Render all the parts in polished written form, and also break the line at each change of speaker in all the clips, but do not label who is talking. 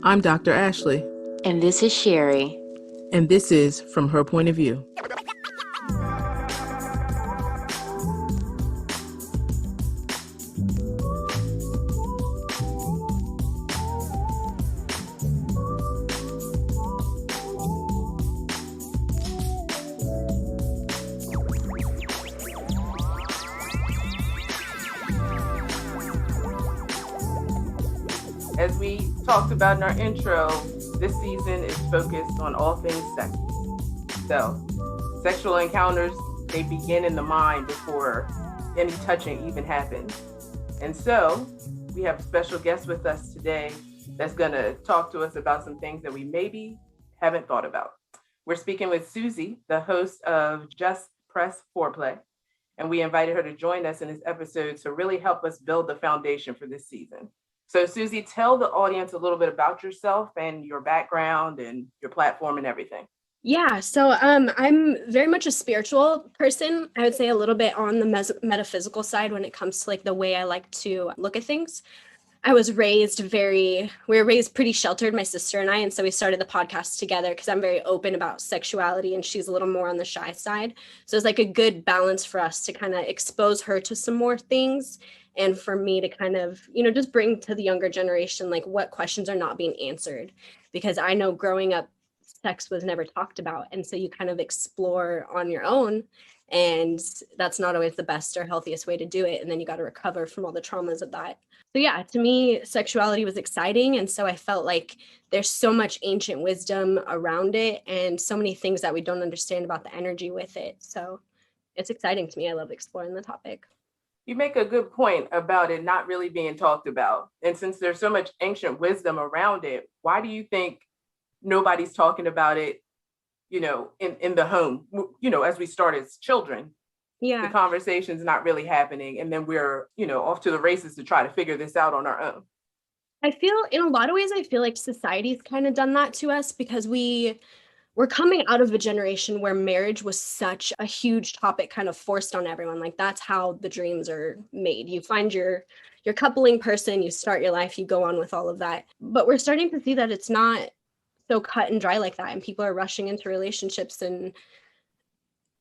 I'm Dr. Ashley.
And this is Sherry.
And this is From Her Point of View. As we talked about in our intro, this season is focused on all things sex. So, sexual encounters, they begin in the mind before any touching even happens. And so, we have a special guest with us today that's going to talk to us about some things that we maybe haven't thought about. We're speaking with Suzii, the host of Just.Press.Foreplay, and we invited her to join us in this episode to really help us build the foundation for this season. So Suzii, tell the audience a little bit about yourself and your background and your platform and everything.
Yeah, so I'm very much a spiritual person. I would say a little bit on the metaphysical side when it comes to like the way I like to look at things. We were raised pretty sheltered, my sister and I, and so we started the podcast together because I'm very open about sexuality and she's a little more on the shy side. So it's like a good balance for us to kind of expose her to some more things and for me to kind of, just bring to the younger generation, like what questions are not being answered. Because I know growing up, sex was never talked about. And so you kind of explore on your own. And that's not always the best or healthiest way to do it. And then you got to recover from all the traumas of that. So yeah, to me, sexuality was exciting. And so I felt like there's so much ancient wisdom around it and so many things that we don't understand about the energy with it. So it's exciting to me. I love exploring the topic.
You make a good point about it not really being talked about. And since there's so much ancient wisdom around it, why do you think nobody's talking about it, in the home, as we start as children? Yeah. The conversation's not really happening. And then we're, off to the races to try to figure this out on our own.
I feel in a lot of ways, I feel like society's kind of done that to us because we're coming out of a generation where marriage was such a huge topic kind of forced on everyone. Like that's how the dreams are made. You find your coupling person, you start your life, you go on with all of that. But we're starting to see that it's not so cut and dry like that. And people are rushing into relationships and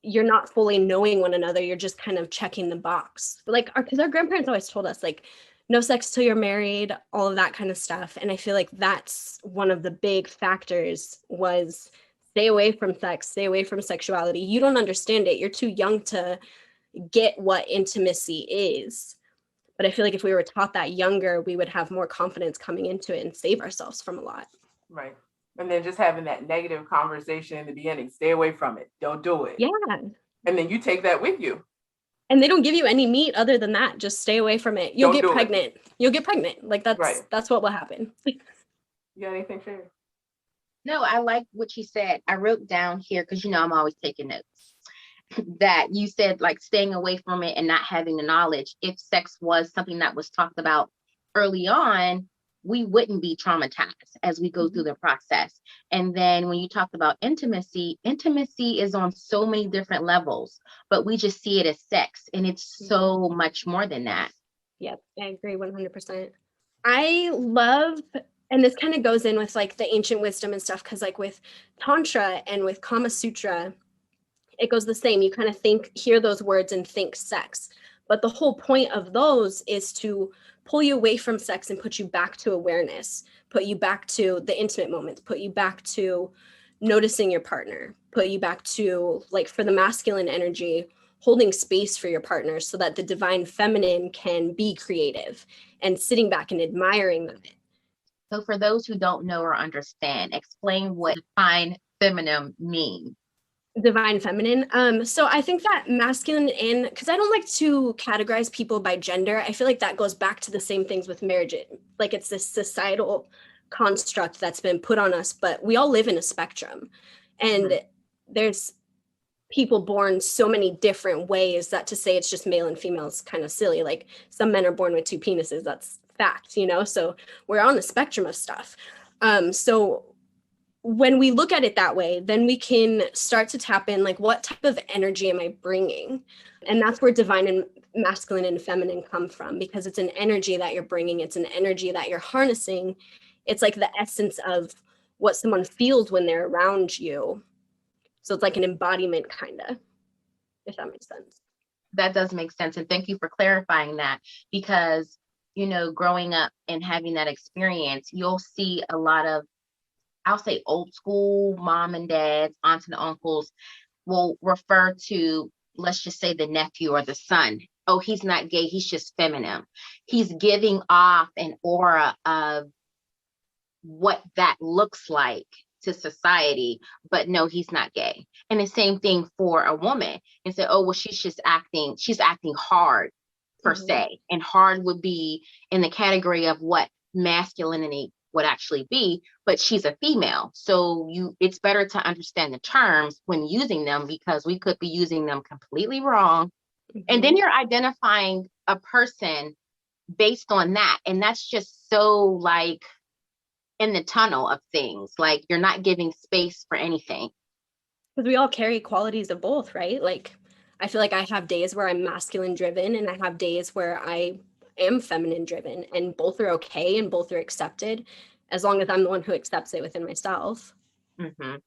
you're not fully knowing one another. You're just kind of checking the box. Because our grandparents always told us like, no sex till you're married, all of that kind of stuff. And I feel like that's one of the big factors was stay away from sex, stay away from sexuality. You don't understand it. You're too young to get what intimacy is. But I feel like if we were taught that younger, we would have more confidence coming into it and save ourselves from a lot.
Right. And then just having that negative conversation in the beginning, stay away from it. Don't do it.
Yeah.
And then you take that with you.
And they don't give you any meat other than that. Just stay away from it. You'll get pregnant. You'll get pregnant. Like that's what will happen.
You got anything, Sherry?
No, I like what you said. I wrote down here because, I'm always taking notes that you said like staying away from it and not having the knowledge. If sex was something that was talked about early on, we wouldn't be traumatized as we go through the process. And then when you talk about intimacy is on so many different levels, but we just see it as sex and it's so much more than that.
Yep, I agree 100%. I love, and this kind of goes in with like the ancient wisdom and stuff, because like with Tantra and with Kama Sutra, it goes the same. You kind of hear those words and think sex. But the whole point of those is to pull you away from sex and put you back to awareness, put you back to the intimate moments, put you back to noticing your partner, put you back to, like for the masculine energy, holding space for your partner so that the divine feminine can be creative and sitting back and admiring them.
So for those who don't know or understand, explain what divine feminine means.
Divine feminine. So I think that masculine because I don't like to categorize people by gender. I feel like that goes back to the same things with marriage. Like it's this societal construct that's been put on us, but we all live in a spectrum. And there's people born so many different ways that to say it's just male and female is kind of silly. Like some men are born with two penises. That's fact, so we're on the spectrum of stuff. So when we look at it that way, then we can start to tap in, like, what type of energy am I bringing? And that's where divine and masculine and feminine come from, because it's an energy that you're bringing. It's an energy that you're harnessing It's like the essence of what someone feels when they're around you. So it's like an embodiment, kind of, if that makes sense.
That does make sense. And thank you for clarifying that, because, you know, growing up and having that experience, you'll see a lot of, I'll say old school mom and dads, aunts and uncles will refer to, let's just say, the nephew or the son. Oh, he's not gay. He's just feminine. He's giving off an aura of what that looks like to society, but no, he's not gay. And the same thing for a woman, and say, oh, well, she's acting hard per se. And hard would be in the category of what masculinity would actually be, but she's a female. So it's better to understand the terms when using them, because we could be using them completely wrong. And then you're identifying a person based on that. And that's just so like in the tunnel of things, like you're not giving space for anything.
Because we all carry qualities of both, right? Like, I feel like I have days where I'm masculine driven and I have days where I am feminine driven, and both are okay and both are accepted as long as I'm the one who accepts it within myself.
And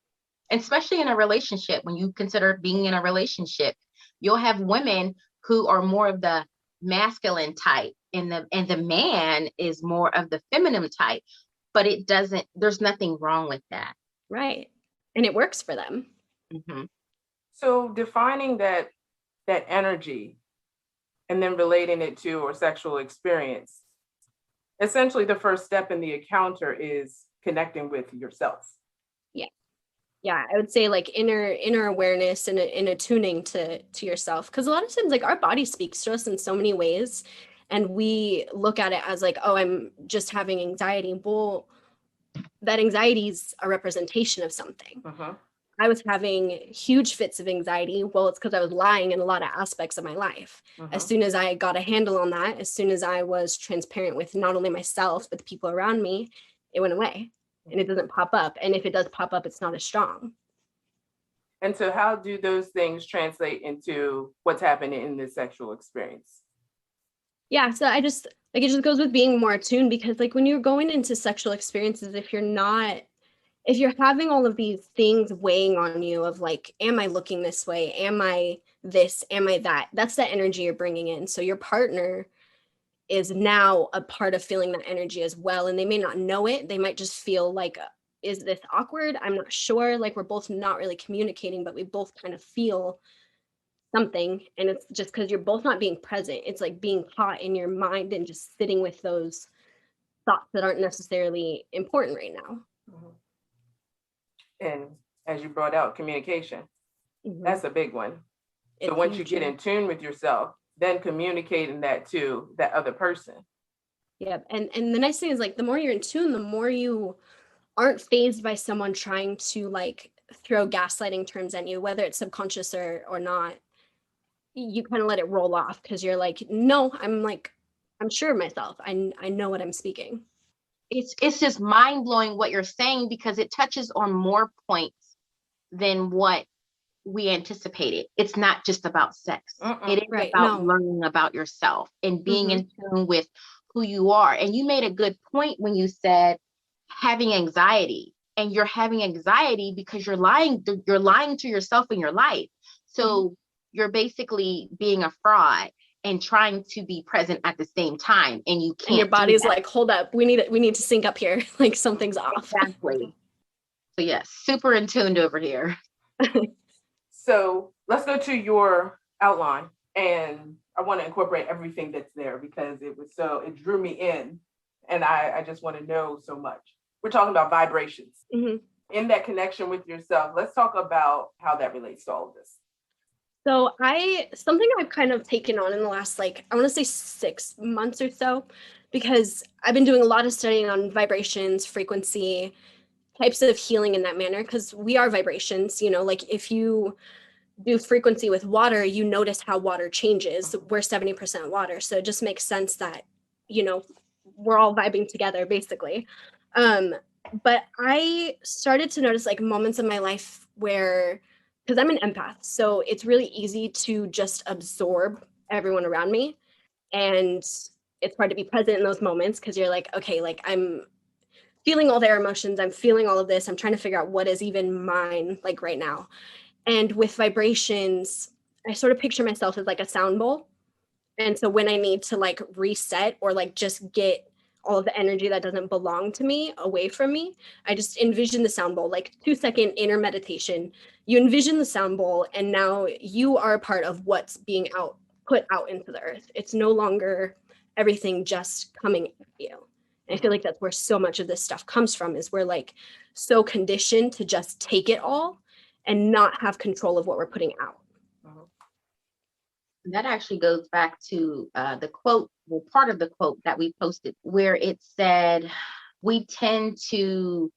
especially in a relationship, when you consider being in a relationship, you'll have women who are more of the masculine type and the man is more of the feminine type, but there's nothing wrong with that.
Right. And it works for them.
So defining that energy and then relating it to a sexual experience, essentially the first step in the encounter is connecting with yourself.
Yeah, I would say like inner awareness and in attuning to yourself, because a lot of times like our body speaks to us in so many ways, and we look at it as like, oh, I'm just having anxiety. Well, that anxiety is a representation of something. I was having huge fits of anxiety. Well, it's because I was lying in a lot of aspects of my life. As soon as I got a handle on that, as soon as I was transparent with not only myself, but the people around me, it went away. And it doesn't pop up. And if it does pop up, it's not as strong.
And so how do those things translate into what's happening in this sexual experience?
Yeah, so it just goes with being more attuned, because like when you're going into sexual experiences, if you're having all of these things weighing on you of like, am I looking this way? Am I this? Am I that? That's the energy you're bringing in. So your partner is now a part of feeling that energy as well. And they may not know it. They might just feel like, is this awkward? I'm not sure. Like we're both not really communicating, but we both kind of feel something. And it's just because you're both not being present. It's like being caught in your mind and just sitting with those thoughts that aren't necessarily important right now.
And as you brought out, communication, that's a big one. So once you get in tune with yourself, then communicating that to that other person.
Yeah. And the nice thing is like, the more you're in tune, the more you aren't fazed by someone trying to like throw gaslighting terms at you, whether it's subconscious or not. You kind of let it roll off because you're like, no, I'm sure of myself. I know what I'm speaking.
It's just mind blowing what you're saying, because it touches on more points than what we anticipated. It's not just about sex. It is about learning about yourself and being in tune with who you are. And you made a good point when you said having anxiety, and you're having anxiety because you're lying to yourself in your life. So you're basically being a fraud and trying to be present at the same time, and you can't.
And your body's like, hold up, we need to sync up here. Like something's off.
Exactly. So yes, super in tuned over here.
So let's go to your outline, and I want to incorporate everything that's there because it drew me in, and I just want to know so much. We're talking about vibrations. In that connection with yourself, let's talk about how that relates to all of this.
So something I've kind of taken on in the last, I want to say 6 months or so, because I've been doing a lot of studying on vibrations, frequency, types of healing in that manner, because we are vibrations, like if you do frequency with water, you notice how water changes. We're 70% water. So it just makes sense that, we're all vibing together basically. But I started to notice moments in my life where, because I'm an empath, so it's really easy to just absorb everyone around me. And it's hard to be present in those moments because you're like, okay, I'm feeling all their emotions. I'm feeling all of this. I'm trying to figure out what is even mine, like right now. And with vibrations, I sort of picture myself as like a sound bowl. And so when I need to like reset or like just get all of the energy that doesn't belong to me away from me, I just envision the sound bowl, like 2-second inner meditation. You envision the sound bowl, and now you are a part of what's being put out into the earth. It's no longer everything just coming at you. And I feel like that's where so much of this stuff comes from, is we're like so conditioned to just take it all and not have control of what we're putting out.
That actually goes back to the quote, well, part of the quote that we posted, where it said, we tend to,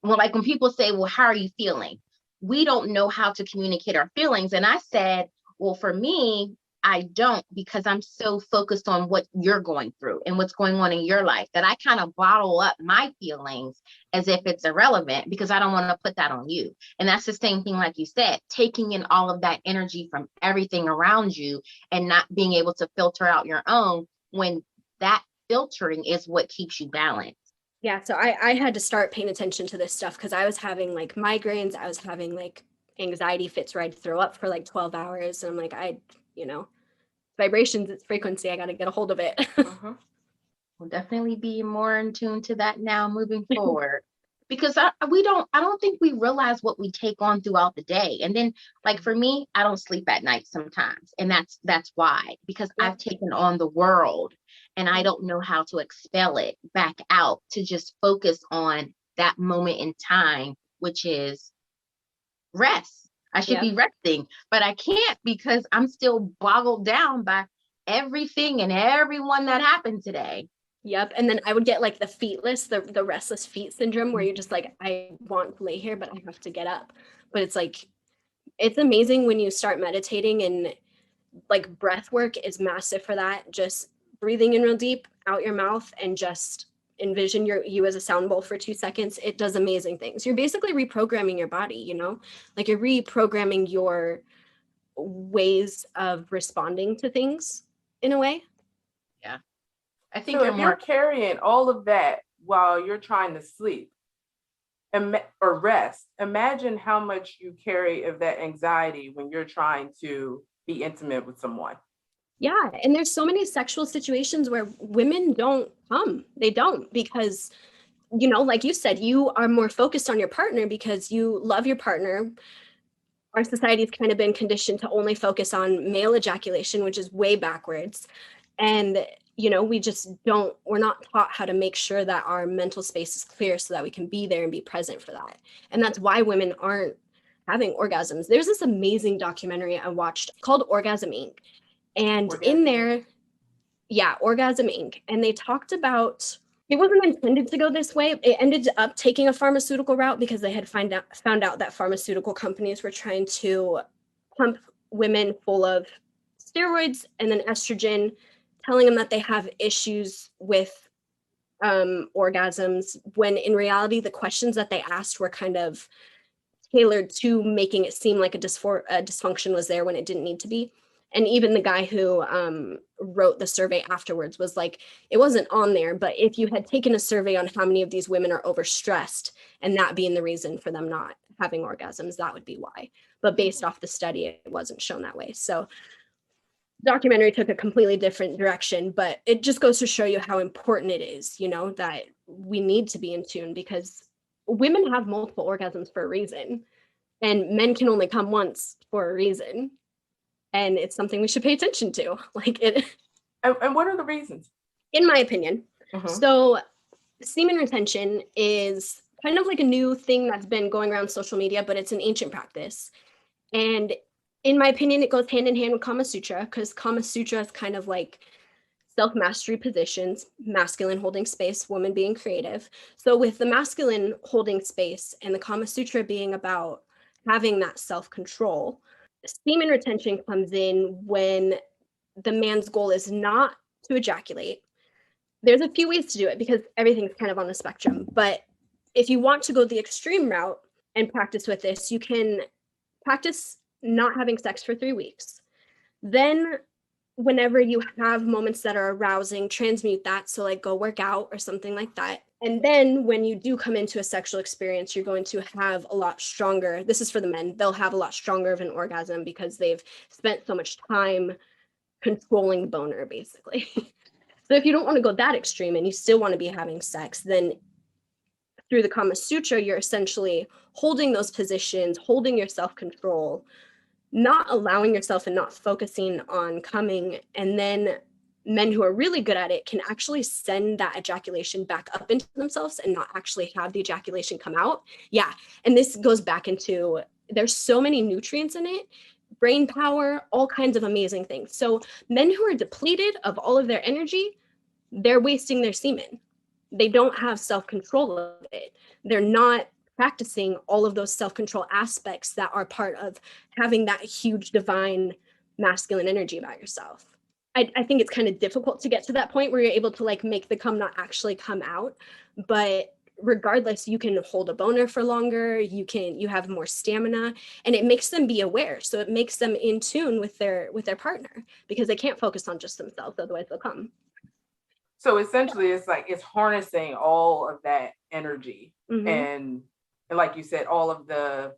well, like when people say, well, how are you feeling? We don't know how to communicate our feelings. And I said, well, for me, I don't, because I'm so focused on what you're going through and what's going on in your life that I kind of bottle up my feelings as if it's irrelevant, because I don't want to put that on you. And that's the same thing, like you said, taking in all of that energy from everything around you and not being able to filter out your own, when that filtering is what keeps you balanced.
Yeah, so I had to start paying attention to this stuff because I was having like migraines. I was having like anxiety fits where I'd throw up for like 12 hours. And I'm like, vibrations, it's frequency. I got to get a hold of it.
We'll definitely be more in tune to that now moving forward, because I don't think we realize what we take on throughout the day. And then, like for me, I don't sleep at night sometimes, and that's why, because I've taken on the world and I don't know how to expel it back out to just focus on that moment in time, which is rest. I should be resting, but I can't, because I'm still boggled down by everything and everyone that happened today.
Yep. And then I would get like the feetless, the restless feet syndrome, where you're just like, I want to lay here, but I have to get up. But it's like, it's amazing when you start meditating, and like breath work is massive for that. Just breathing in real deep out your mouth and just envision you as a sound bowl for 2 seconds. It does amazing things. You're basically reprogramming your body, like you're reprogramming your ways of responding to things in a way.
Yeah. I think
so if you're carrying all of that while you're trying to sleep or rest, imagine how much you carry of that anxiety when you're trying to be intimate with someone.
Yeah. And there's so many sexual situations where women don't come. They don't, because, like you said, you are more focused on your partner because you love your partner. Our society's kind of been conditioned to only focus on male ejaculation, which is way backwards. And, we're not taught how to make sure that our mental space is clear so that we can be there and be present for that. And that's why women aren't having orgasms. There's this amazing documentary I watched called Orgasm Inc. And in there, Orgasm Inc. And they talked about, it wasn't intended to go this way. It ended up taking a pharmaceutical route because they had found out that pharmaceutical companies were trying to pump women full of steroids and then estrogen, telling them that they have issues with orgasms, when in reality, the questions that they asked were kind of tailored to making it seem like a dysfunction was there when it didn't need to be. And even the guy who wrote the survey afterwards was like, it wasn't on there, but if you had taken a survey on how many of these women are overstressed and that being the reason for them not having orgasms, that would be why. But based off the study, it wasn't shown that way. So the documentary took a completely different direction, but it just goes to show you how important it is, that we need to be in tune, because women have multiple orgasms for a reason, and men can only come once for a reason. And it's something we should pay attention to.
And what are the reasons?
In my opinion. So semen retention is kind of like a new thing that's been going around social media, but it's an ancient practice. And in my opinion, it goes hand in hand with Kama Sutra, because Kama Sutra is kind of like self-mastery positions, masculine holding space, woman being creative. So with the masculine holding space and the Kama Sutra being about having that self-control, semen retention comes in when the man's goal is not to ejaculate. There's a few ways to do it because everything's kind of on the spectrum. But if you want to go the extreme route and practice with this, you can practice not having sex for 3 weeks. Then whenever you have moments that are arousing, transmute that. So like go work out or something like that. And then when you do come into a sexual experience, you're going to have a lot stronger, this is for the men, they'll have a lot stronger of an orgasm because they've spent so much time controlling the boner, basically. So if you don't want to go that extreme and you still want to be having sex, then through the Kama Sutra, you're essentially holding those positions, holding your self-control, not allowing yourself and not focusing on coming. And then men who are really good at it can actually send that ejaculation back up into themselves and not actually have the ejaculation come out. Yeah. And this goes back into, there's so many nutrients in it, brain power, all kinds of amazing things. So men who are depleted of all of their energy, they're wasting their semen. They don't have self-control of it. They're not practicing all of those self-control aspects that are part of having that huge divine masculine energy about yourself. I think it's kind of difficult to get to that point where you're able to like make the cum not actually come out, but regardless, you can hold a boner for longer, you have more stamina, and it makes them be aware. So it makes them in tune with their partner because they can't focus on just themselves, otherwise they'll come.
So essentially it's like it's harnessing all of that energy and like you said, all of the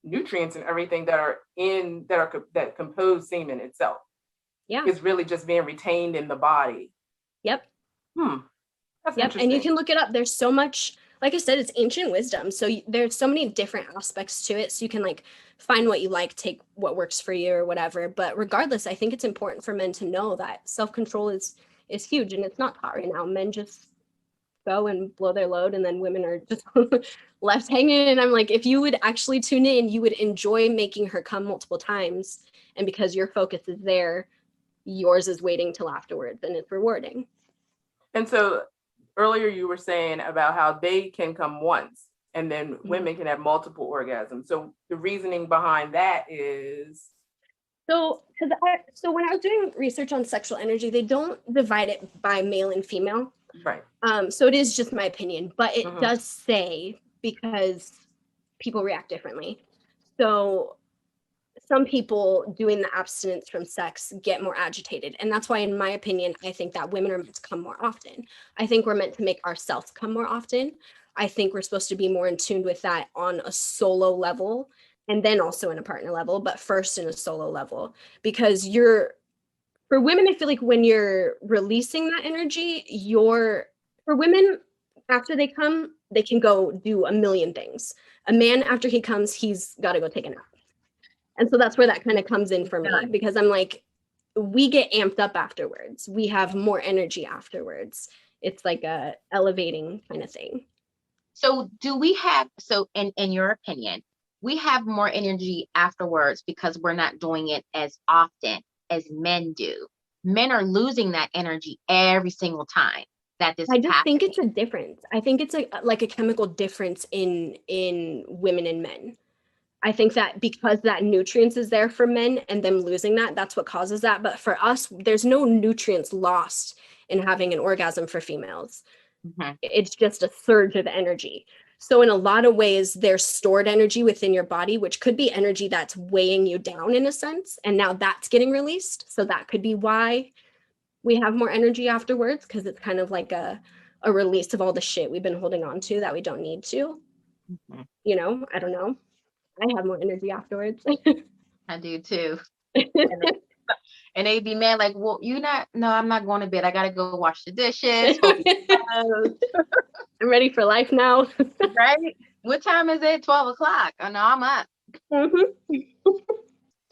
nutrients and everything that compose semen itself. Yeah, is really just being retained in the body.
Yep.
That's
interesting. And you can look it up. There's so much, like I said, it's ancient wisdom. So there's so many different aspects to it. So you can like find what you like, take what works for you or whatever. But regardless, I think it's important for men to know that self-control is huge, and it's not taught right now. Men just go and blow their load, and then women are just left hanging. And I'm like, if you would actually tune in, you would enjoy making her come multiple times. And because your focus is there, yours is waiting till afterwards, and it's rewarding.
And so earlier you were saying about how they can come once and then women can have multiple orgasms. So the reasoning behind that is?
So when I was doing research on sexual energy, they don't divide it by male and female.
Right.
So it is just my opinion, but it does say, because people react differently. So some people doing the abstinence from sex get more agitated. And that's why, in my opinion, I think that women are meant to come more often. I think we're meant to make ourselves come more often. I think we're supposed to be more in tune with that on a solo level, and then also in a partner level, but first in a solo level. Because for women, I feel like when you're releasing that energy, for women, after they come, they can go do a million things. A man, after he comes, he's got to go take a nap. And so that's where that kind of comes in for me, because I'm like, we get amped up afterwards. We have more energy afterwards. It's like a elevating kind of thing.
So in your opinion, we have more energy afterwards because we're not doing it as often as men do. Men are losing that energy every single time that this. I just
think it's a difference. I think it's like a chemical difference in women and men. I think that because that nutrients is there for men and them losing that's what causes that. But for us, there's no nutrients lost in having an orgasm for females. It's just a surge of energy. So in a lot of ways, there's stored energy within your body, which could be energy that's weighing you down in a sense. And now that's getting released. So that could be why we have more energy afterwards, because it's kind of like a release of all the shit we've been holding on to that we don't need to. I don't know. I have more energy afterwards.
I do too. And they'd be mad like, well, I'm not going to bed. I got to go wash the dishes.
I'm ready for life now.
Right? What time is it? 12 o'clock. Oh, no, I'm up.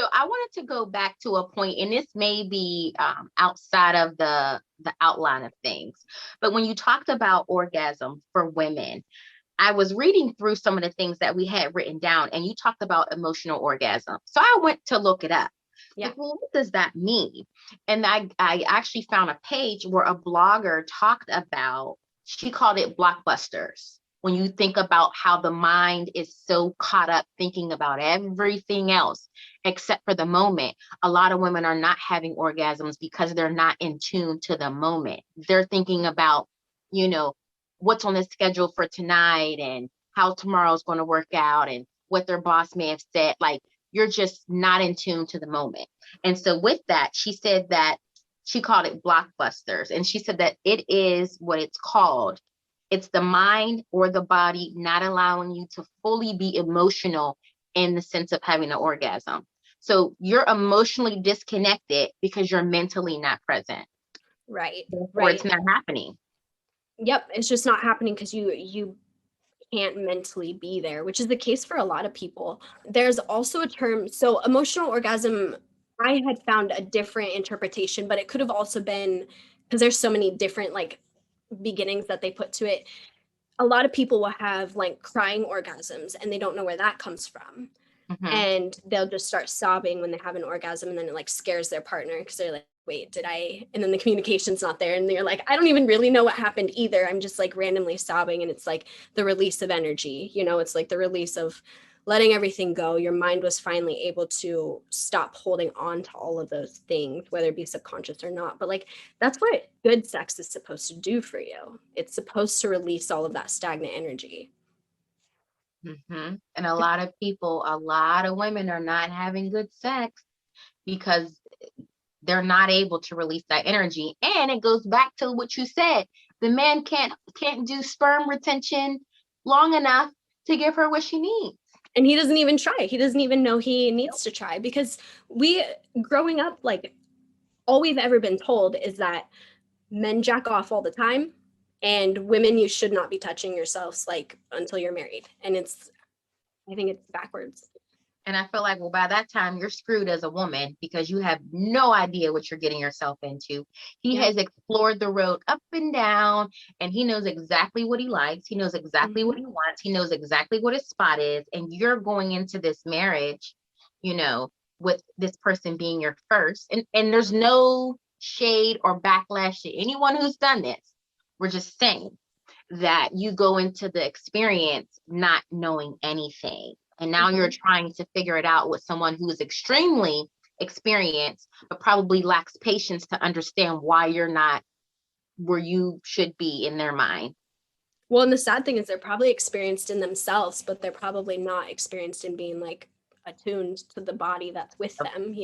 So I wanted to go back to a point, and this may be outside of the outline of things. But when you talked about orgasm for women, I was reading through some of the things that we had written down, and you talked about emotional orgasm. So I went to look it up. Yeah. Like, well, what does that mean? And I actually found a page where a blogger talked about, she called it blockbusters. When you think about how the mind is so caught up thinking about everything else except for the moment, a lot of women are not having orgasms because they're not in tune to the moment. They're thinking about, what's on the schedule for tonight and how tomorrow's going to work out and what their boss may have said. Like, you're just not in tune to the moment. And so with that, she said that she called it blockbusters. And she said that it is what it's called. It's the mind or the body not allowing you to fully be emotional in the sense of having an orgasm. So you're emotionally disconnected because you're mentally not present.
Right.
Or it's not happening.
Yep. It's just not happening because you can't mentally be there, which is the case for a lot of people. There's also a term, so emotional orgasm, I had found a different interpretation, but it could have also been, because there's so many different like beginnings that they put to it. A lot of people will have like crying orgasms and they don't know where that comes from.
Mhm.
And they'll just start sobbing when they have an orgasm, and then it like scares their partner because they're like, wait, did I? And then the communication's not there, and they're like, I don't even really know what happened either. I'm just like randomly sobbing, and it's like the release of energy, it's like the release of letting everything go. Your mind was finally able to stop holding on to all of those things, whether it be subconscious or not. But like, that's what good sex is supposed to do for you. It's supposed to release all of that stagnant energy.
Mm-hmm. And a lot of women are not having good sex because they're not able to release that energy. And it goes back to what you said. The man can't do sperm retention long enough to give her what she needs.
And he doesn't even try. He doesn't even know he needs to try, because growing up, like, all we've ever been told is that men jack off all the time, and women, you should not be touching yourselves like until you're married. And I think it's backwards.
And I feel like, well, by that time you're screwed as a woman because you have no idea what you're getting yourself into. He has explored the road up and down, and he knows exactly what he likes. He knows exactly what he wants. He knows exactly what his spot is. And you're going into this marriage, with this person being your first. And there's no shade or backlash to anyone who's done this. We're just saying that you go into the experience not knowing anything. And now you're trying to figure it out with someone who is extremely experienced, but probably lacks patience to understand why you're not where you should be in their mind.
Well, and the sad thing is they're probably experienced in themselves, but they're probably not experienced in being like attuned to the body that's with them,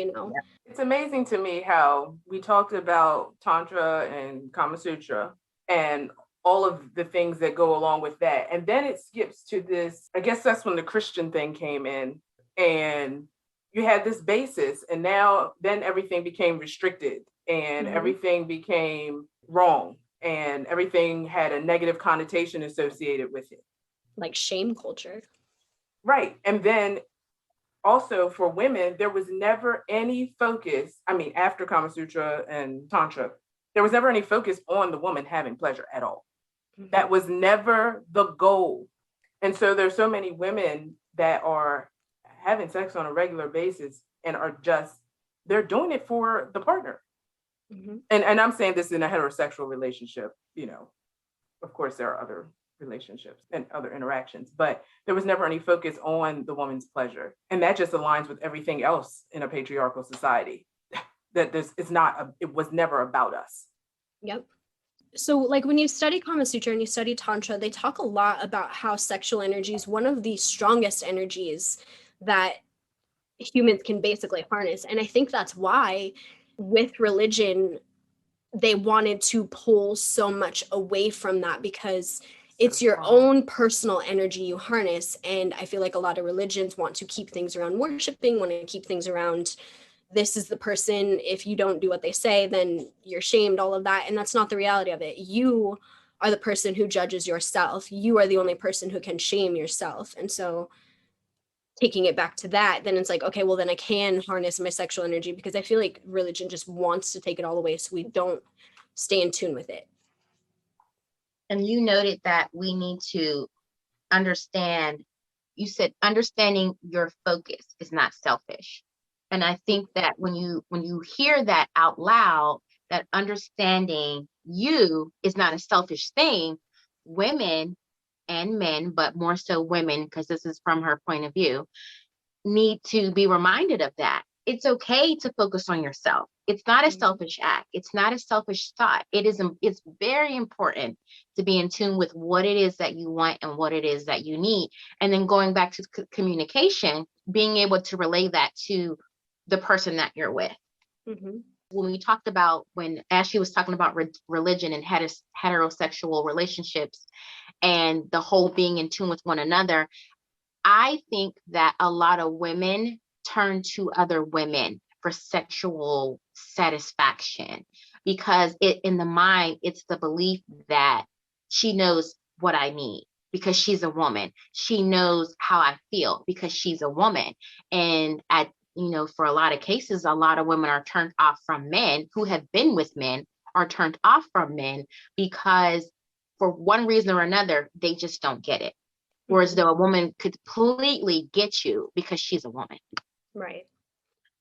It's amazing to me how we talked about Tantra and Kama Sutra and all of the things that go along with that. And then it skips to this, I guess that's when the Christian thing came in, and you had this basis, and then everything became restricted, and everything became wrong, and everything had a negative connotation associated with it.
Like shame culture.
Right. And then also for women, there was never any focus. I mean, after Kama Sutra and Tantra, there was never any focus on the woman having pleasure at all. That was never the goal. And so there's so many women that are having sex on a regular basis and they're doing it for the partner. And I'm saying this in a heterosexual relationship, of course there are other relationships and other interactions, but there was never any focus on the woman's pleasure. And that just aligns with everything else in a patriarchal society. That it was never about us.
Yep. So like when you study Kama Sutra and you study Tantra, they talk a lot about how sexual energy is one of the strongest energies that humans can basically harness. And I think that's why with religion, they wanted to pull so much away from that, because it's your own personal energy you harness. And I feel like a lot of religions want to keep things around worshiping, want to keep things around, this is the person, if you don't do what they say, then you're shamed, all of that. And that's not the reality of it. You are the person who judges yourself. You are the only person who can shame yourself. And so taking it back to that, then it's like, okay, well, then I can harness my sexual energy, because I feel like religion just wants to take it all away so we don't stay in tune with it.
And you noted that we need to understand, you said understanding your focus is not selfish. And I think that when you hear that out loud, that understanding you is not a selfish thing, women and men, but more so women, because this is from her point of view, need to be reminded of that. It's okay to focus on yourself. It's not a selfish act. It's not a selfish thought. It's very important to be in tune with what it is that you want and what it is that you need. And then going back to communication, being able to relay that to the person that you're with. when we talked about, when Ashley was talking about religion and heterosexual relationships and the whole being in tune with one another, I think that a lot of women turn to other women for sexual satisfaction, because in the mind, it's the belief that she knows what I need because she's a woman. She knows how I feel because she's a woman. And for a lot of cases, a lot of women are turned off from men who have been with men, are turned off from men because for one reason or another, they just don't get it. Whereas though a woman could completely get you because she's a woman.
Right.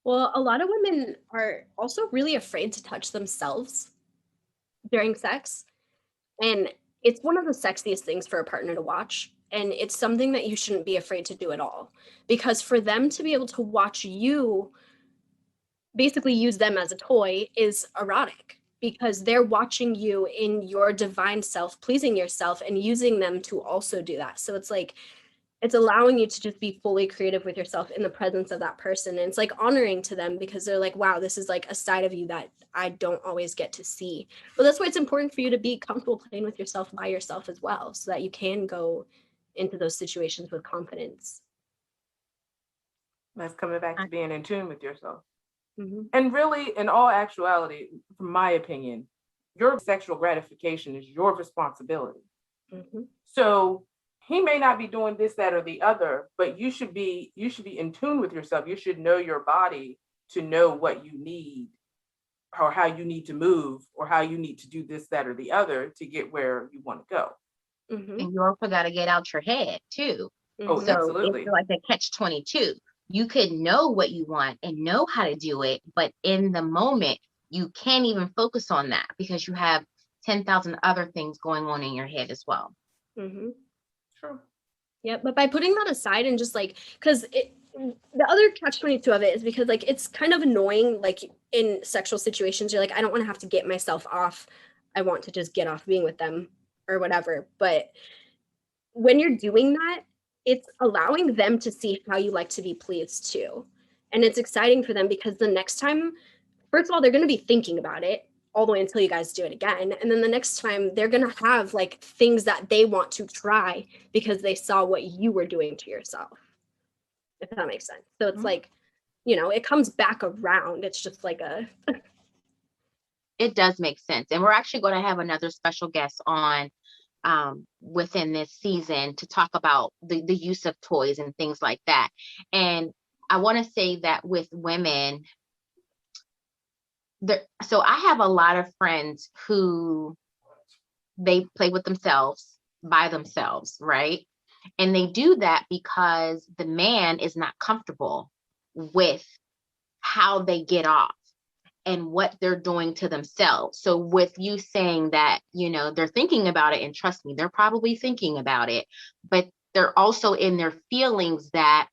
Well, a lot of women are also really afraid to touch themselves during sex. And it's one of the sexiest things for a partner to watch. And it's something that you shouldn't be afraid to do at all. Because for them to be able to watch you basically use them as a toy is erotic, because they're watching you in your divine self, pleasing yourself and using them to also do that. So it's like, it's allowing you to just be fully creative with yourself in the presence of that person. And it's like honoring to them, because they're like, wow, this is like a side of you that I don't always get to see. But that's why it's important for you to be comfortable playing with yourself by yourself as well, so that you can go into those situations with confidence.
That's coming back to being in tune with yourself.
Mm-hmm.
And really, in all actuality, from my opinion, your sexual gratification is your responsibility.
Mm-hmm.
So he may not be doing this, that, or the other, but you should be in tune with yourself. You should know your body to know what you need, or how you need to move, or how you need to do this, that, or the other to get where you want to go.
Mm-hmm. And you also got to get out your head too.
Oh,
so
absolutely.
It's like a catch-22. You could know what you want and know how to do it, but in the moment, you can't even focus on that because you have 10,000 other things going on in your head as well.
Mm-hmm.
True.
Yeah, but by putting that aside and just like, because the other catch-22 of it is because like it's kind of annoying, like in sexual situations, you're like, I don't want to have to get myself off. I want to just get off being with them or whatever. But when you're doing that, it's allowing them to see how you like to be pleased too. And it's exciting for them because the next time, first of all, they're going to be thinking about it all the way until you guys do it again. And then the next time they're going to have like things that they want to try because they saw what you were doing to yourself, if that makes sense. So it's like, it comes back around. It's just like
It does make sense. And we're actually going to have another special guest on within this season to talk about the use of toys and things like that. And I want to say that with women, so I have a lot of friends who they play with themselves by themselves, right? And they do that because the man is not comfortable with how they get off and what they're doing to themselves. So with you saying that, they're thinking about it, and trust me, they're probably thinking about it, but they're also in their feelings that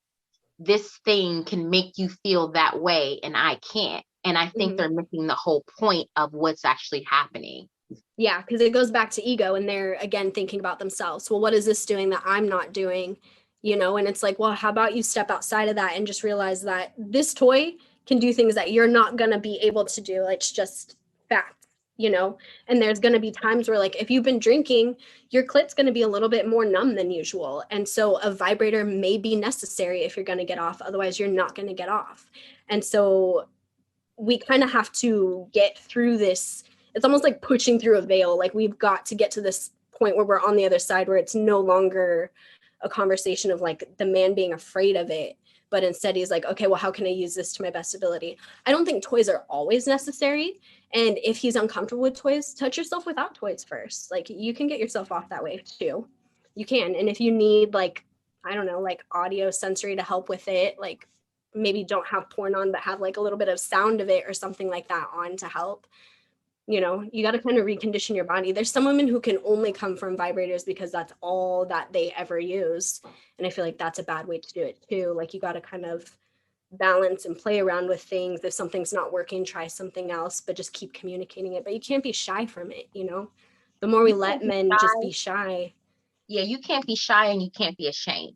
this thing can make you feel that way and I can't. And I think they're missing the whole point of what's actually happening.
Yeah, because it goes back to ego, and they're again thinking about themselves. Well, what is this doing that I'm not doing? And it's like, well, how about you step outside of that and just realize that this toy can do things that you're not going to be able to do. It's just fact, and there's going to be times where, like, if you've been drinking, your clit's going to be a little bit more numb than usual. And so a vibrator may be necessary if you're going to get off. Otherwise, you're not going to get off. And so we kind of have to get through this. It's almost like pushing through a veil. Like, we've got to get to this point where we're on the other side, where it's no longer a conversation of like the man being afraid of it, but instead he's like, okay, well, how can I use this to my best ability? I don't think toys are always necessary. And if he's uncomfortable with toys, touch yourself without toys first. Like, you can get yourself off that way too. You can. And if you need like, I don't know, like audio sensory to help with it, like maybe don't have porn on, but have like a little bit of sound of it or something like that on to help. You got to kind of recondition your body. There's some women who can only come from vibrators because that's all that they ever use. And I feel like that's a bad way to do it too. Like, you got to kind of balance and play around with things. If something's not working, try something else, but just keep communicating it. But you can't be shy from it. The more we let men just be shy.
Yeah, you can't be shy and you can't be ashamed.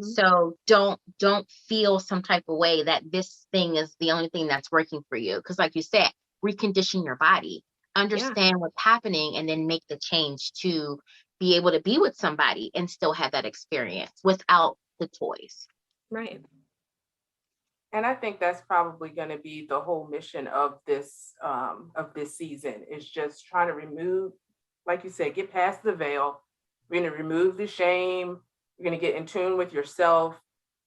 So don't feel some type of way that this thing is the only thing that's working for you. Because like you said, recondition your body, understand what's happening, and then make the change to be able to be with somebody and still have that experience without the toys.
Right.
And I think that's probably going to be the whole mission of this season, is just trying to remove, like you said, get past the veil. We're going to remove the shame. You're going to get in tune with yourself.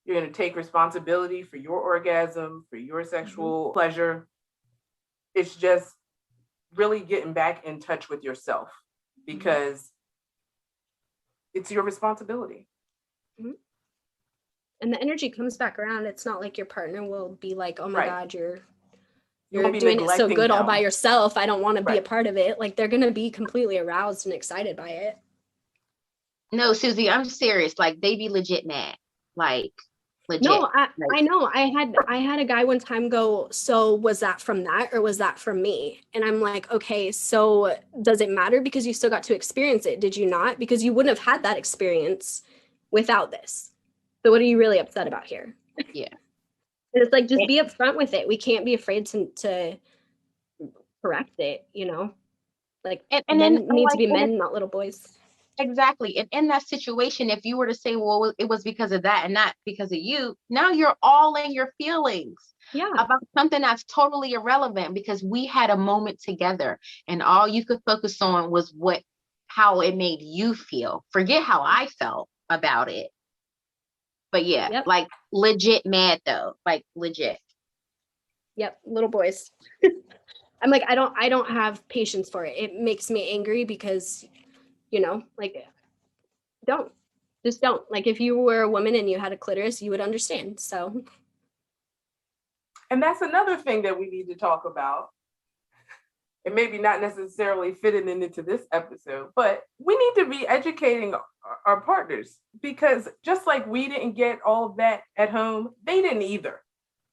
You're going to take responsibility for your orgasm, for your sexual pleasure. It's just really getting back in touch with yourself, because it's your responsibility.
And the energy comes back around. It's not like your partner will be like, oh my God, you're
You'll be
doing it so good all by
them.
yourself. I don't want to be a part of it. Like, they're going to be completely aroused and excited by it.
No, Suzii, I'm serious. Like, they be legit mad. Like, legit.
No, I know. I had a guy one time go, so was that from that or was that from me? And I'm like, okay, so does it matter because you still got to experience it? Did you not? Because you wouldn't have had that experience without this. So what are you really upset about here?
Yeah.
And it's like, just be upfront with it. We can't be afraid to correct it, you know? Like, and men need to be men, not little boys.
Exactly. And in that situation, if you were to say, well, it was because of that and not because of you, now you're all in your feelings about something that's totally irrelevant, because we had a moment together and all you could focus on was how it made you feel. Forget how I felt about it. But like legit mad though, like legit.
Yep, little boys. I'm like, I don't have patience for it. It makes me angry because, you know, like, don't. Like, if you were a woman and you had a clitoris, you would understand. So,
and that's another thing that we need to talk about. And maybe not necessarily fitting into this episode, but we need to be educating our partners, because just like we didn't get all of that at home, they didn't either.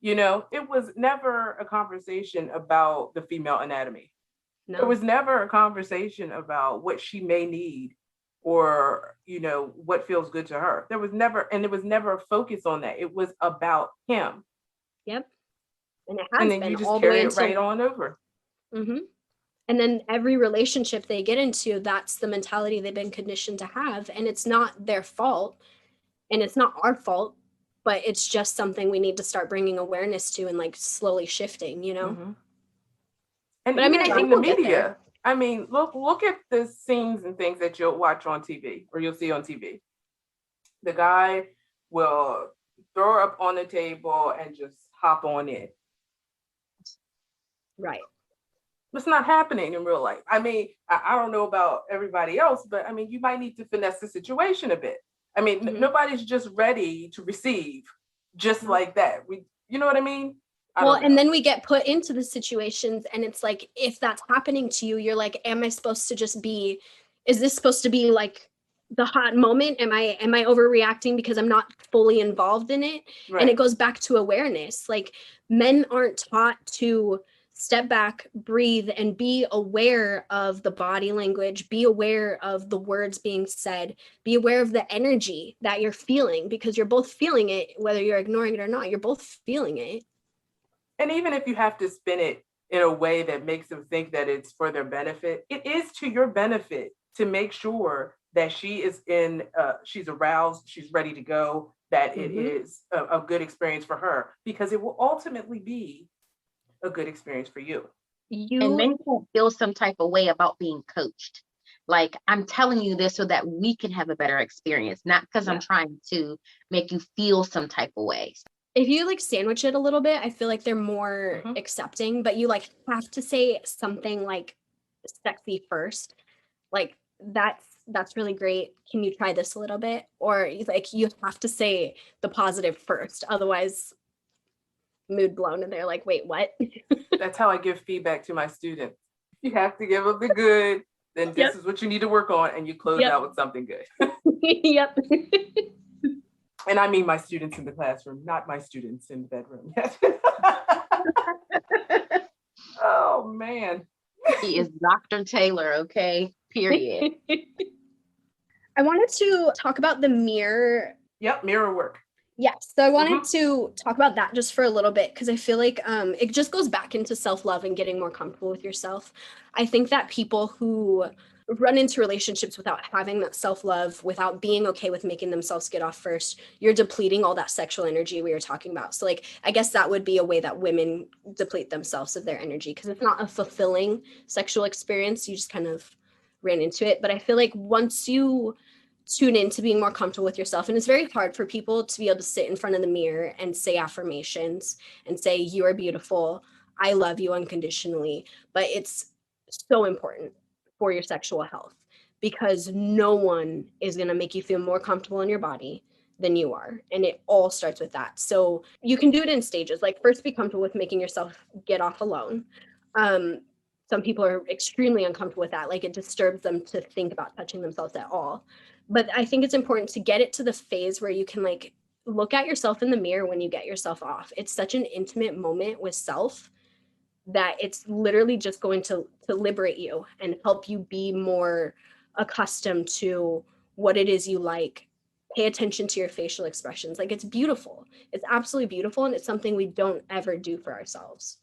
You know, it was never a conversation about the female anatomy. No. There was never a conversation about what she may need or, you know, what feels good to her. There was never a focus on that. It was about him.
Yep. And it
has been you just carry it right on over.
Mm-hmm. And then every relationship they get into, that's the mentality they've been conditioned to have. And it's not their fault and it's not our fault, but it's just something we need to start bringing awareness to and like slowly shifting, you know?
Mm-hmm. And
but I mean, I think
the media, I mean, look at the scenes and things that you'll watch on TV or you'll see on TV. The guy will throw up on the table and just hop on in.
Right.
It's not happening in real life. I mean, I don't know about everybody else, but I mean, you might need to finesse the situation a bit. I mean, nobody's just ready to receive just like that. You know what I mean?
Well, and then we get put into the situations and it's like, if that's happening to you, you're like, am I supposed to just be, is this supposed to be like the hot moment? Am I overreacting because I'm not fully involved in it? Right. And it goes back to awareness. Like, men aren't taught to step back, breathe, and be aware of the body language, be aware of the words being said, be aware of the energy that you're feeling, because you're both feeling it, whether you're ignoring it or not, you're both feeling it.
And even if you have to spin it in a way that makes them think that it's for their benefit, it is to your benefit to make sure that she is she's aroused, she's ready to go, that it is a good experience for her, because it will ultimately be a good experience for you.
And men can't feel some type of way about being coached. Like, I'm telling you this so that we can have a better experience, not because I'm trying to make you feel some type of way.
If you like sandwich it a little bit, I feel like they're more accepting, but you like have to say something like sexy first. Like, that's really great. Can you try this a little bit? Or like, you have to say the positive first. Otherwise, mood blown and they're like, wait, what?
That's how I give feedback to my students. You have to give them the good, then this is what you need to work on, and you close out with something good.
Yep.
And I mean my students in the classroom, not my students in the bedroom. Oh man.
He is Dr. Taylor, okay? Period.
I wanted to talk about the mirror
Yep, mirror work.
Yes. So I wanted to talk about that just for a little bit, because I feel like it just goes back into self-love and getting more comfortable with yourself. I think that people who run into relationships without having that self-love, without being okay with making themselves get off first, you're depleting all that sexual energy we were talking about. So like, I guess that would be a way that women deplete themselves of their energy, because it's not a fulfilling sexual experience. You just kind of ran into it. But I feel like once you tune into being more comfortable with yourself, and it's very hard for people to be able to sit in front of the mirror and say affirmations and say, you are beautiful, I love you unconditionally, but it's so important for your sexual health, because no one is going to make you feel more comfortable in your body than you are, and it all starts with that. So you can do it in stages. Like, first, be comfortable with making yourself get off alone. Some people are extremely uncomfortable with that. Like, it disturbs them to think about touching themselves at all. But I think it's important to get it to the phase where you can like look at yourself in the mirror when you get yourself off. It's such an intimate moment with self that it's literally just going to liberate you and help you be more accustomed to what it is you like. Pay attention to your facial expressions. Like, it's beautiful. It's absolutely beautiful. And it's something we don't ever do for ourselves.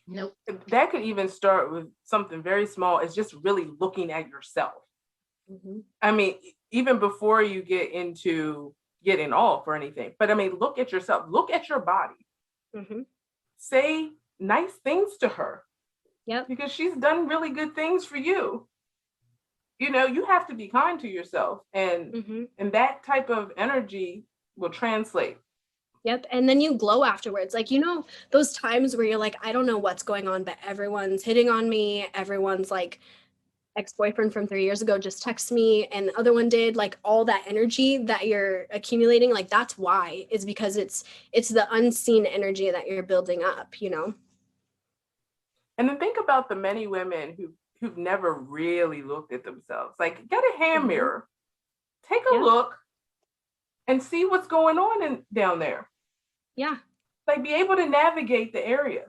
Nope.
That could even start with something very small. It's just really looking at yourself.
Mm-hmm.
I mean, even before you get into getting off or anything, but I mean, look at yourself, look at your body.
Mm-hmm.
Say nice things to her.
Yep.
Because she's done really good things for you. You know, you have to be kind to yourself, and that type of energy will translate.
Yep. And then you glow afterwards. Like, you know, those times where you're like, I don't know what's going on, but everyone's hitting on me. Everyone's like, ex-boyfriend from 3 years ago just texted me and the other one did. Like, all that energy that you're accumulating, like, that's why, is because it's the unseen energy that you're building up, you know?
And then think about the many women who've never really looked at themselves. Like, get a hand mirror, take a look, and see what's going on down there.
Yeah.
Like, be able to navigate the area.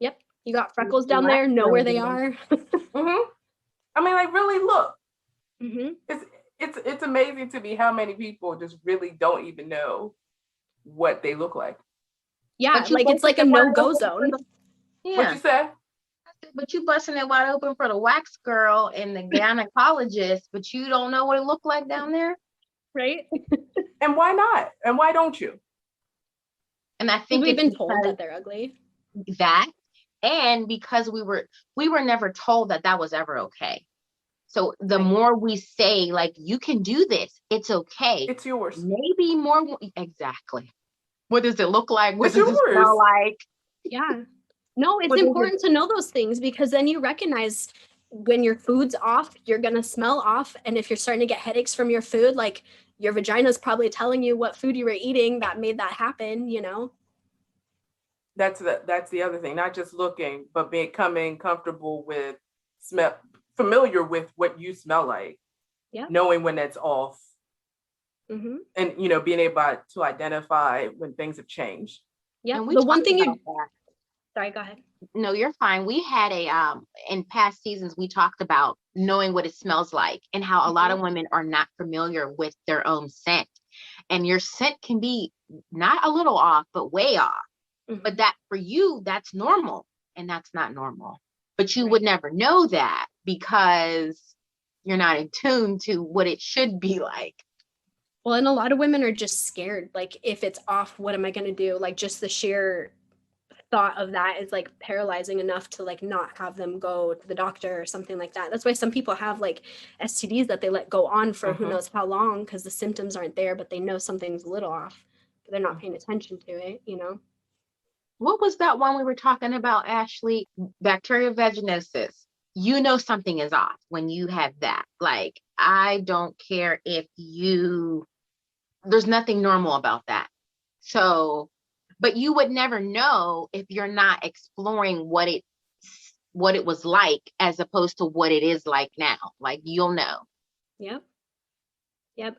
Yep. You got freckles down there, know where they are.
I mean, like, really look. It's amazing to me how many people just really don't even know what they look like.
Yeah, like, it's like a no-go zone.
Yeah.
What'd you say?
But you busting it wide open for the wax girl and the gynecologist, but you don't know what it looked like down there?
Right?
And why not? And why don't you?
And I think
we've been told that they're ugly.
That, and because we were never told that was ever okay. So the more we say, like, you can do this, it's okay.
It's yours.
Maybe more. Exactly. What does it look like? What
It's
does
yours.
it smell like?
Yeah. No, it's important to know those things, because then you recognize when your food's off, you're going to smell off. And if you're starting to get headaches from your food, like, your vagina's probably telling you what food you were eating that made that happen, you know?
That's the other thing, not just looking, but becoming comfortable with familiar with what you smell like. Yeah. Knowing when that's off. And, you know, being able to identify when things have changed.
Yeah. The one thing sorry, go ahead.
No, you're fine. We had in past seasons, we talked about knowing what it smells like and how a lot of women are not familiar with their own scent. And your scent can be not a little off, but way off. But that, for you, that's normal, and that's not normal. But you would never know that because you're not in tune to what it should be like.
Well, and a lot of women are just scared. Like, if it's off, what am I going to do? Like, just the sheer thought of that is like paralyzing enough to like not have them go to the doctor or something like that. That's why some people have like STDs that they let go on for who knows how long, because the symptoms aren't there, but they know something's a little off, but they're not paying attention to it, you know?
What was that one we were talking about, Ashley? Bacterial vaginosis. You know something is off when you have that. Like, I don't care if there's nothing normal about that. So, but you would never know if you're not exploring what it was like, as opposed to what it is like now. Like, you'll know.
Yep.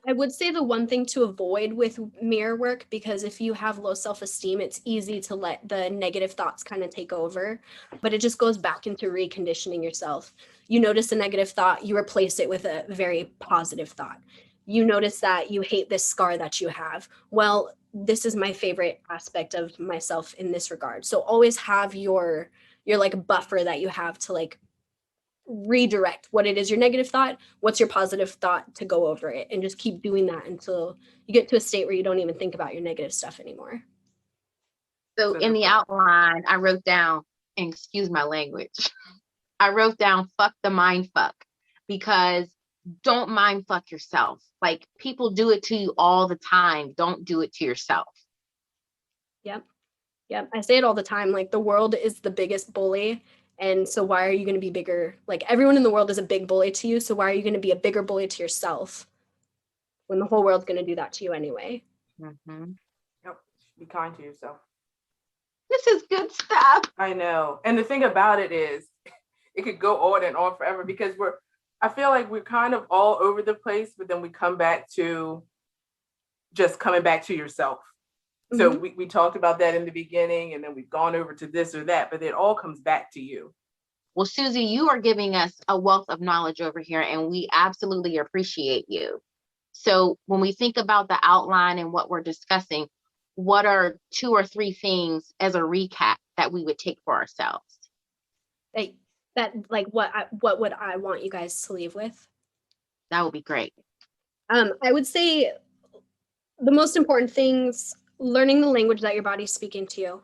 I would say the one thing to avoid with mirror work, because if you have low self-esteem, it's easy to let the negative thoughts kind of take over, but it just goes back into reconditioning yourself. You notice a negative thought, you replace it with a very positive thought. you notice that you hate this scar that you have. Well, this is my favorite aspect of myself in this regard. So always have your like buffer that you have to like redirect what it is your negative thought, what's your positive thought, to go over it, and just keep doing that until you get to a state where you don't even think about your negative stuff anymore.
So in the outline, I wrote down, and excuse my language, I wrote down fuck the mind fuck, because don't mind fuck yourself. Like, people do it to you all the time. Don't do it to yourself.
Yep. I say it all the time. Like, the world is the biggest bully. And so why are you going to be bigger? Like, everyone in the world is a big bully to you. So why are you going to be a bigger bully to yourself when the whole world's going to do that to you anyway?
Mm-hmm.
Yep. Be kind to yourself.
This is good stuff.
I know. And the thing about it is, it could go on and on forever, because I feel like we're kind of all over the place, but then we come back to just coming back to yourself. Mm-hmm. So we talked about that in the beginning, and then we've gone over to this or that, but it all comes back to you.
Well, Suzii, you are giving us a wealth of knowledge over here, and we absolutely appreciate you. So when we think about the outline and what we're discussing, what are 2 or 3 things as a recap that we would take for ourselves?
What would I want you guys to leave with?
That would be great.
I would say the most important things: learning the language that your body's speaking to you,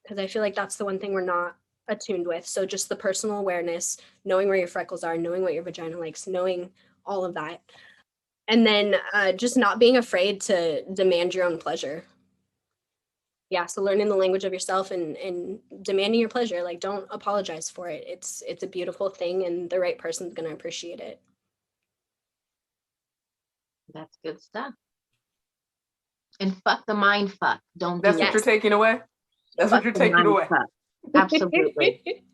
because I feel like that's the one thing we're not attuned with. So just the personal awareness, knowing where your freckles are, knowing what your vagina likes, knowing all of that. And then just not being afraid to demand your own pleasure. Yeah, so learning the language of yourself and demanding your pleasure. Like, don't apologize for it. It's a beautiful thing, and the right person's going to appreciate it.
That's good stuff. And fuck the mind fuck. Don't do
That's what you're taking away? That's what you're taking away.
Absolutely.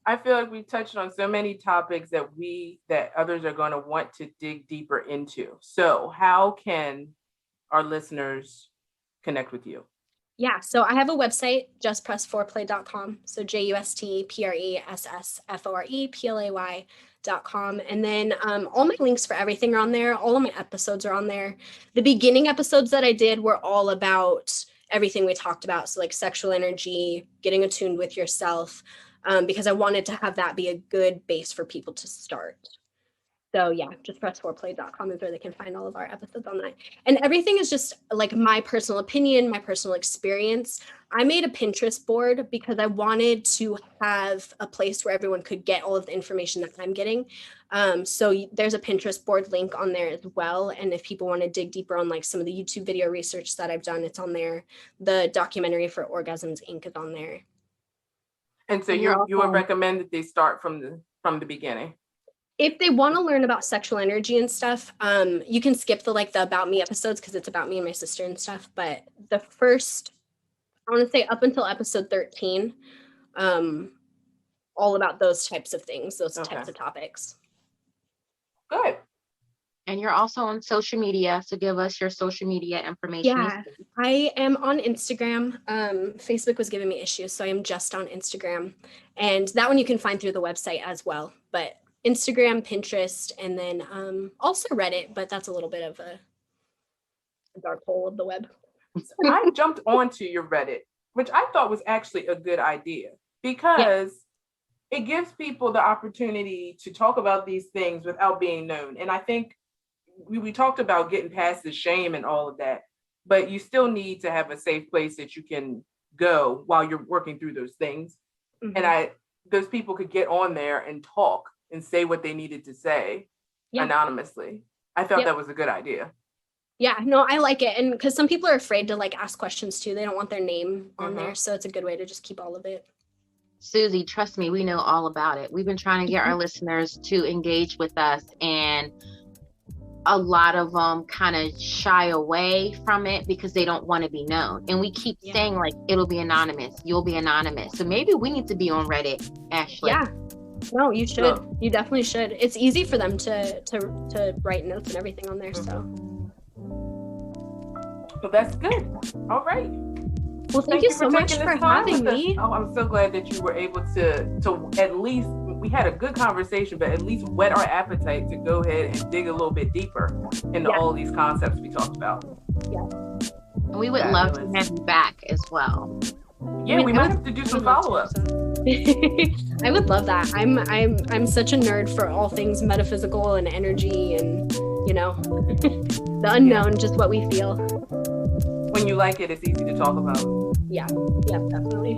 I feel like we touched on so many topics that others are going to want to dig deeper into. So how can our listeners connect with you?
Yeah, so I have a website, Just.Press.Foreplay.com. So JustPressForeplay.com. And then all my links for everything are on there. All of my episodes are on there. The beginning episodes that I did were all about everything we talked about. So like sexual energy, getting attuned with yourself, because I wanted to have that be a good base for people to start. So yeah, JustPressForeplay.com is where they can find all of our episodes on that. And everything is just like my personal opinion, my personal experience. I made a Pinterest board because I wanted to have a place where everyone could get all of the information that I'm getting. So there's a Pinterest board link on there as well. And if people want to dig deeper on like some of the YouTube video research that I've done, it's on there. The documentary for Orgasms Inc. is on there.
And so you would recommend that they start from the beginning?
If they want to learn about sexual energy and stuff, you can skip the About Me episodes because it's about me and my sister and stuff. But the first, I want to say up until episode 13, all about those types of things, those types of topics.
Good.
And you're also on social media, so give us your social media information.
Yeah, I am on Instagram. Facebook was giving me issues, so I am just on Instagram. And that one you can find through the website as well. But Instagram, Pinterest, and then also Reddit, but that's a little bit of a dark hole of the web.
I jumped onto your Reddit, which I thought was actually a good idea, because it gives people the opportunity to talk about these things without being known. And I think we talked about getting past the shame and all of that, but you still need to have a safe place that you can go while you're working through those things. Mm-hmm. And those people could get on there and talk and say what they needed to say anonymously. I thought that was a good idea.
Yeah, no, I like it. And because some people are afraid to ask questions too. They don't want their name on there. So it's a good way to just keep all of it.
Suzii, trust me, we know all about it. We've been trying to get our listeners to engage with us, and a lot of them kind of shy away from it because they don't want to be known. And we keep saying it'll be anonymous. You'll be anonymous. So maybe we need to be on Reddit, Ashley.
Yeah. No, you should. Oh. You definitely should. It's easy for them to write notes and everything on there. So.
Well, that's good. All right.
Well, thank you so much for having me.
Oh, I'm so glad that you were able to at least we had a good conversation, but at least whet our appetite to go ahead and dig a little bit deeper into all these concepts we talked about.
Yeah. And we would love to have you back as well.
Yeah, we might have to do some follow-up.
I would love that. I'm such a nerd for all things metaphysical and energy and, you know, the unknown, just what we feel.
When you like it, it's easy to talk about.
Yeah, definitely.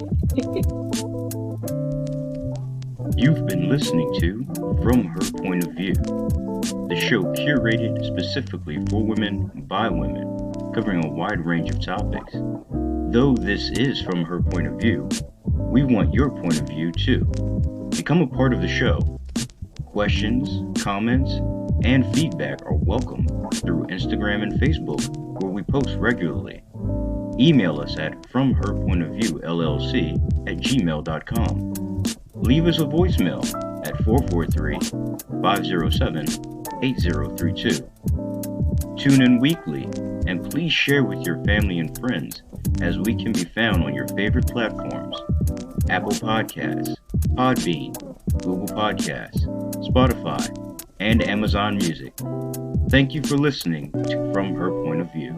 You've been listening to From Her Point of View, the show curated specifically for women by women, covering a wide range of topics. Though this is From Her Point of View, we want your point of view too. Become a part of the show. Questions, comments, and feedback are welcome through Instagram and Facebook, where we post regularly. Email us at fromherpointofviewllc@gmail.com. Leave us a voicemail at 443-507-8032. Tune in weekly, and please share with your family and friends, as we can be found on your favorite platforms: Apple Podcasts, Podbean, Google Podcasts, Spotify, and Amazon Music. Thank you for listening to From Her Point of View.